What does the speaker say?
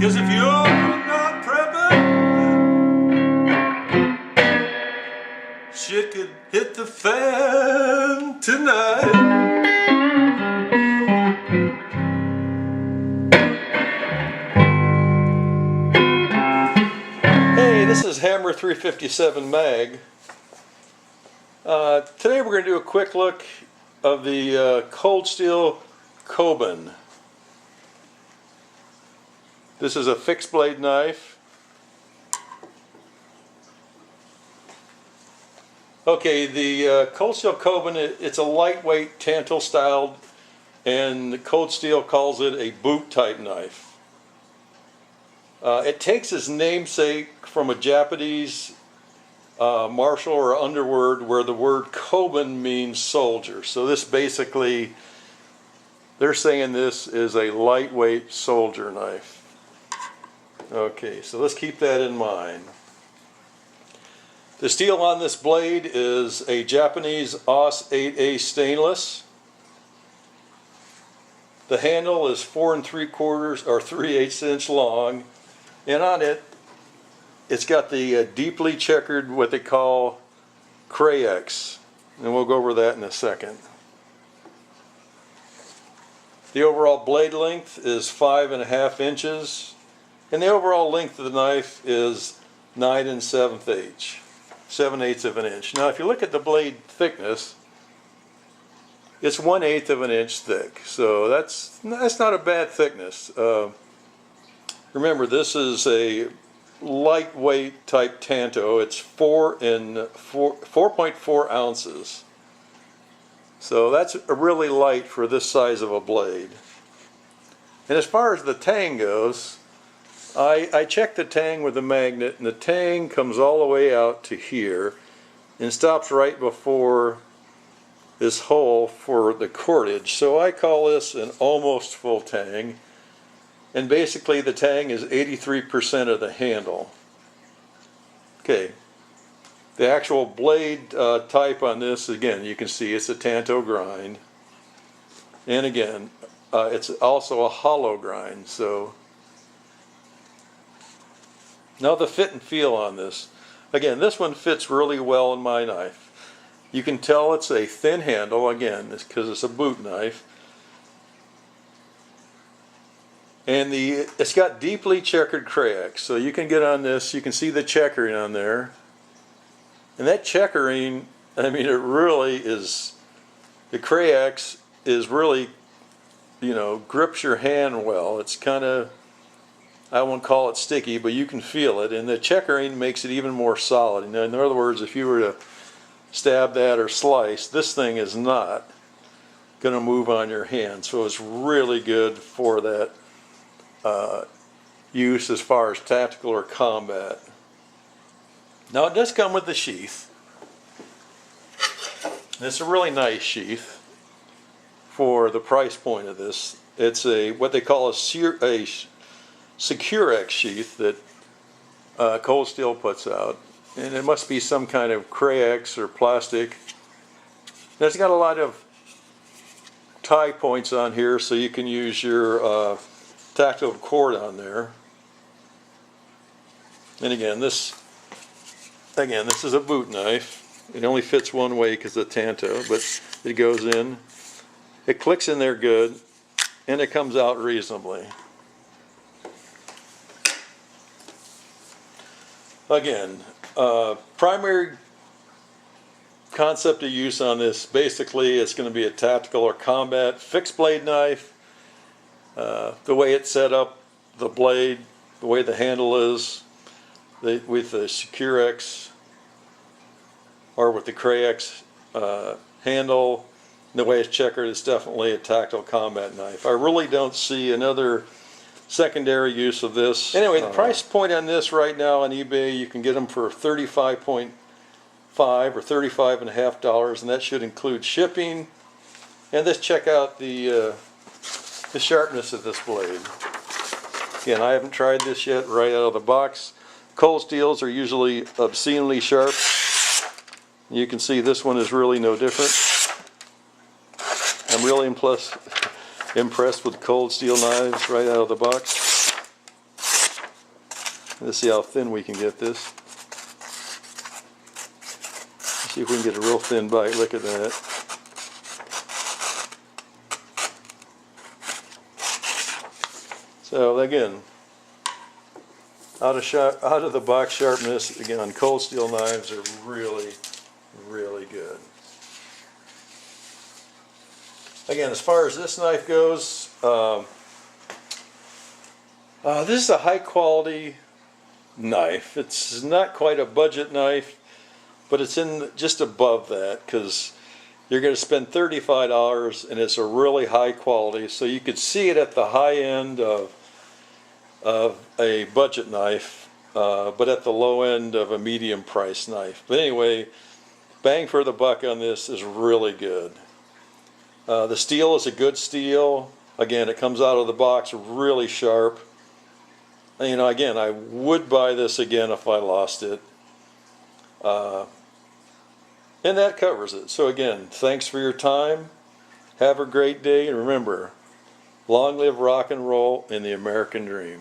'Cause if you're not prepping, shit could hit the fan tonight. Hey, this is Hammer 357 Mag. Today we're going to do a quick look of the cold steel Kobun. This is a fixed blade knife. Okay, the cold steel Kobun, it's a lightweight Tanto styled, and the cold steel calls it a boot type knife. It takes its namesake from a Japanese martial or underword where the word Kobun means soldier. So this basically, they're saying this is a lightweight soldier knife. Okay, so let's keep that in mind. The steel on this blade is a Japanese AUS 8A stainless. The handle is 4 3/4 or 3/8 inch long, and on it, it's got the deeply checkered, what they call Kray-Ex, and we'll go over that in a second. The overall blade length is 5.5 inches, and the overall length of the knife is 9 7/8 of an inch. Now, if you look at the blade thickness, it's 1/8 of an inch thick, so that's not a bad thickness. Remember, this is a lightweight type Tanto. It's 4.4 ounces. So that's really light for this size of a blade. And as far as the Tang goes, I checked the Tang with a magnet, and the Tang comes all the way out to here and stops right before this hole for the cordage. So I call this an almost full Tang. And basically the Tang is 83% of the handle. Okay, the actual blade type on this, again, you can see it's a Tanto grind. And again, it's also a hollow grind. So now the fit and feel on this. Again, this one fits really well in my knife. You can tell it's a thin handle, again, because it's a boot knife. And it's got deeply checkered Kray-Ex, so you can get on this, you can see the checkering on there. And that checkering, I mean, it really is, the Kray-Ex is really, you know, grips your hand well. It's kind of, I won't call it sticky, but you can feel it. And the checkering makes it even more solid. In other words, if you were to stab that or slice, this thing is not going to move on your hand. So it's really good for that use as far as tactical or combat. Now it does come with the sheath. And it's a really nice sheath for the price point of this. It's a what they call a Secure-Ex sheath that Cold Steel puts out, and it must be some kind of Kray-Ex or plastic. And it's got a lot of tie points on here, so you can use your tactile cord on there. And again, this is a boot knife. It only fits one way because of Tanto, but it goes in. It clicks in there good, and it comes out reasonably. Again, primary concept of use on this, basically it's going to be a tactical or combat fixed blade knife. The way it's set up, the blade, the way the handle is, with the Secure-Ex or with the Kray-Ex handle, the way it's checkered, it's definitely a tactical combat knife. I really don't see another secondary use of this. Anyway, the price point on this right now on eBay, you can get them for $35.5 or $35.50, and that should include shipping. And let's check out the sharpness of this blade. Again, I haven't tried this yet right out of the box. Cold steels are usually obscenely sharp. You can see this one is really no different. I'm really impressed with cold steel knives right out of the box. Let's see how thin we can get this. See if we can get a real thin bite. Look at that. So again, out of the box sharpness, again, on cold steel knives are really, really good. Again, as far as this knife goes, this is a high quality knife. It's not quite a budget knife, but it's in just above that, because you're going to spend $35 and it's a really high quality, so you could see it at the high end of a budget knife, but at the low end of a medium price knife. But anyway, bang for the buck on this is really good. The steel is a good steel. Again, it comes out of the box really sharp. You know, again, I would buy this again if I lost it. And that covers it. So again, thanks for your time. Have a great day, and remember, long live rock and roll and the American dream.